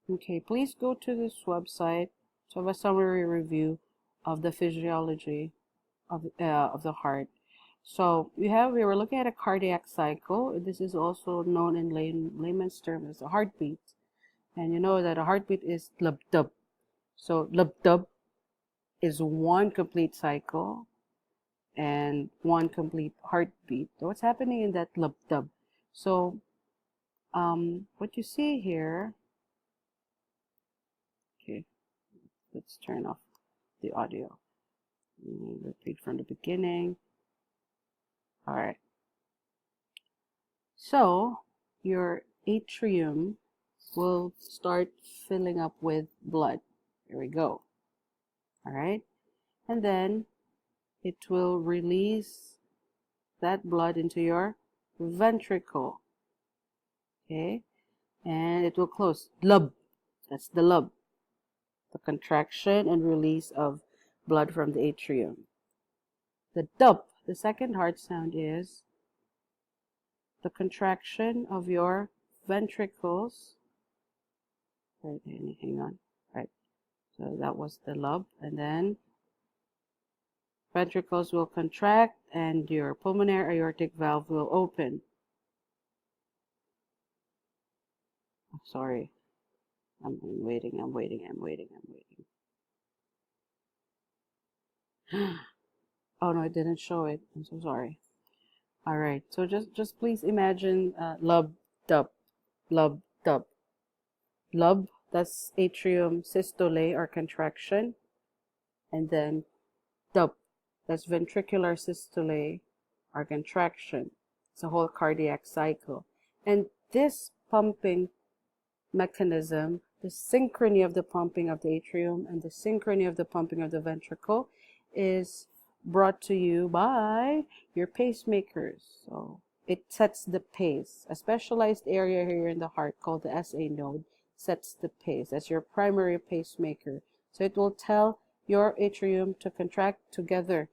Okay, please go to this website to have a summary review of the physiology of the heart. So we were looking at a cardiac cycle. This is also known in layman's terms as a heartbeat. And you know that a heartbeat is lub-dub. So lub-dub is one complete cycle and one complete heartbeat. So what's happening in that lub-dub? So what you see here, okay, let's turn off the audio. Repeat from the beginning. All right. So your atrium will start filling up with blood. Here we go. All right. And then it will release that blood into your ventricle. Okay. And it will close. Lub. That's the lub. The contraction and release of blood from the atrium. The dub, the second heart sound, is the contraction of your ventricles. Right, hang on. Right. So that was the lub, and then ventricles will contract and your pulmonary aortic valve will open. Oh, sorry. I'm waiting. Oh no, it didn't show it. I'm so sorry. All right. So just please imagine lub dub, lub dub. Lub, that's atrium systole or contraction, and then dub, that's ventricular systole or contraction. It's a whole cardiac cycle. And this pumping mechanism, the synchrony of the pumping of the atrium and the synchrony of the pumping of the ventricle, is brought to you by your pacemakers. So it sets the pace. A specialized area here in the heart called the SA node sets the pace. That's your primary pacemaker. So it will tell your atrium to contract together.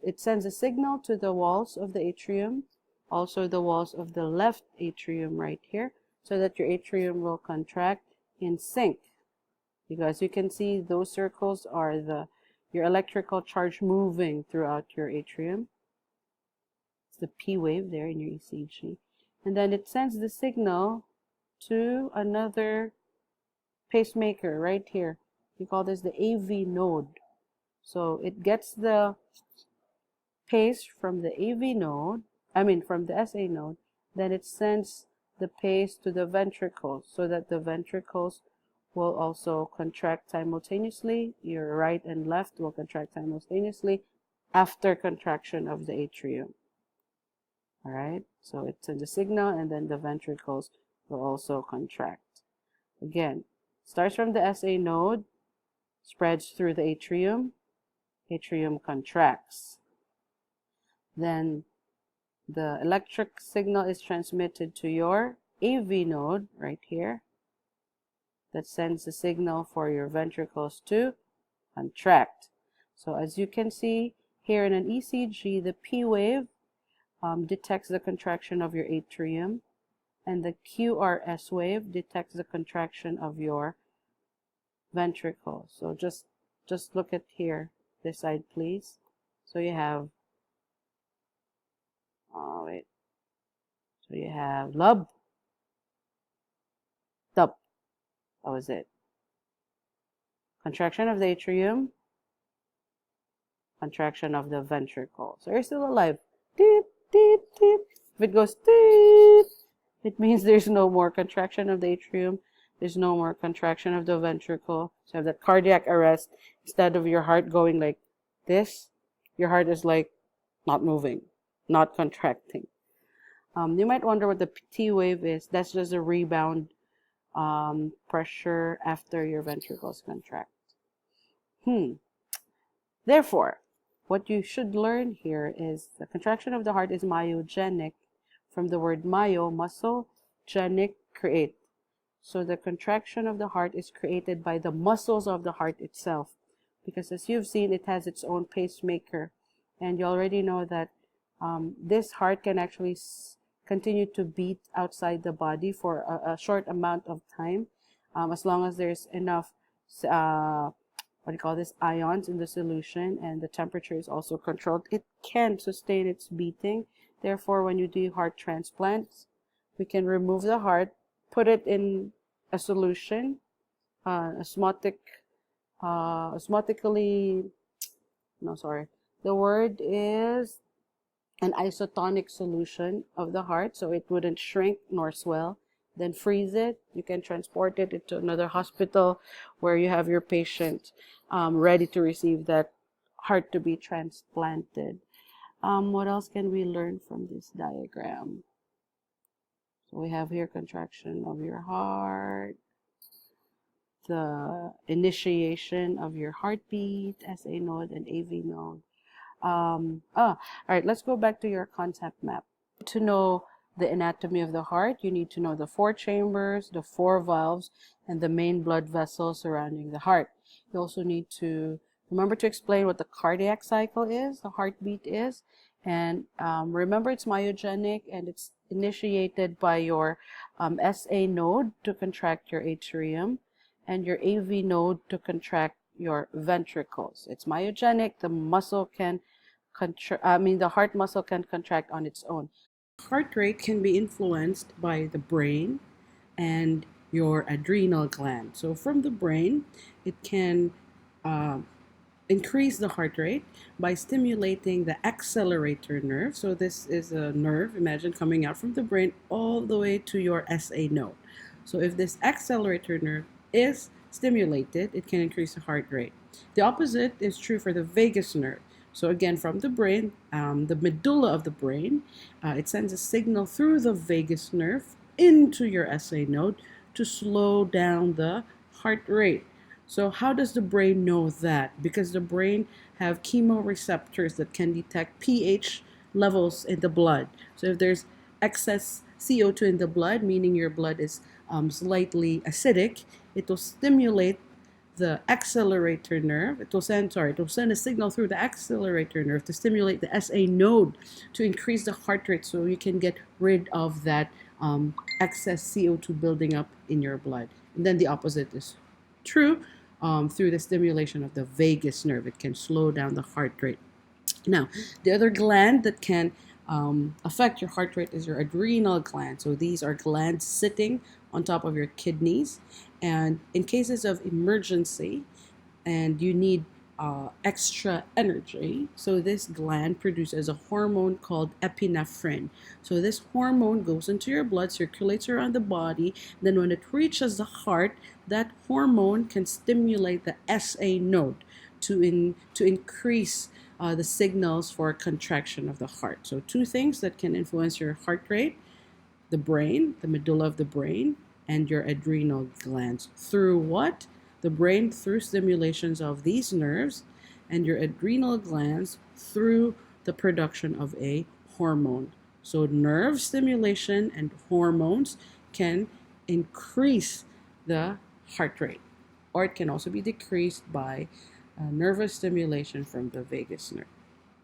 It sends a signal to the walls of the atrium, also the walls of the left atrium right here, so that your atrium will contract in sync. Because you can see those circles are your electrical charge moving throughout your atrium. It's the P wave there in your ECG. And then it sends the signal to another pacemaker right here. We call this the AV node. So it gets the pace from the AV node, from the SA node, then it sends the pace to the ventricles so that the ventricles will also contract simultaneously. Your right and left will contract simultaneously after contraction of the atrium. All right, so it sends a signal and then the ventricles will also contract. Again, starts from the SA node, spreads through the atrium contracts. Then the electric signal is transmitted to your AV node right here that sends the signal for your ventricles to contract. So as you can see here in an ECG, the P wave detects the contraction of your atrium, and the QRS wave detects the contraction of your ventricle. So just look at here, this side please. So you have so you have lub, dub. That was it. Contraction of the atrium, contraction of the ventricle. So you're still alive. Deep, deep, deep. If it goes deep, it means there's no more contraction of the atrium. There's no more contraction of the ventricle. So you have that cardiac arrest. Instead of your heart going like this, your heart is like not moving, not contracting. You might wonder what the T wave is. That's just a rebound pressure after your ventricles contract. Therefore, what you should learn here is the contraction of the heart is myogenic, from the word myo, muscle, genic, create. So the contraction of the heart is created by the muscles of the heart itself, because as you've seen, it has its own pacemaker, and you already know that this heart can actually continue to beat outside the body for a short amount of time as long as there's enough what do you call this, ions in the solution, and the temperature is also controlled, it can sustain its beating. Therefore, when you do heart transplants, we can remove the heart, put it in a solution, osmotically, no, sorry, the word is an isotonic solution of the heart, so it wouldn't shrink nor swell. Then freeze it. You can transport it into another hospital where you have your patient ready to receive that heart to be transplanted. What else can we learn from this diagram? So we have here contraction of your heart, the initiation of your heartbeat, SA node and AV node. All right, let's go back to your concept map. To know the anatomy of the heart, you need to know the 4 chambers, the 4 valves, and the main blood vessels surrounding the heart. You also need to remember to explain what the cardiac cycle is, the heartbeat is, and remember it's myogenic and it's initiated by your SA node to contract your atrium and your AV node to contract your ventricles. It's myogenic, the muscle can the heart muscle can contract on its own. Heart rate can be influenced by the brain and your adrenal gland. So from the brain, it can increase the heart rate by stimulating the accelerator nerve. So this is a nerve, imagine, coming out from the brain all the way to your SA node. So if this accelerator nerve is stimulated, it can increase the heart rate. The opposite is true for the vagus nerve. So again, from the brain, the medulla of the brain, it sends a signal through the vagus nerve into your SA node to slow down the heart rate. So how does the brain know that? Because the brain have chemoreceptors that can detect pH levels in the blood. So if there's excess CO2 in the blood, meaning your blood is slightly acidic, it will stimulate the accelerator nerve. It will send a signal through the accelerator nerve to stimulate the SA node to increase the heart rate, so you can get rid of that excess CO2 building up in your blood. And then the opposite is true. Through the stimulation of the vagus nerve, it can slow down the heart rate. Now, the other gland that can affect your heart rate is your adrenal gland. So these are glands sitting on top of your kidneys. And in cases of emergency and you need extra energy, so this gland produces a hormone called epinephrine. So this hormone goes into your blood, circulates around the body. Then when it reaches the heart, that hormone can stimulate the SA node to increase the signals for contraction of the heart. So 2 things that can influence your heart rate: the brain, the medulla of the brain, and your adrenal glands. Through what? The brain through stimulations of these nerves, and your adrenal glands through the production of a hormone. So nerve stimulation and hormones can increase the heart rate, or it can also be decreased by nervous stimulation from the vagus nerve.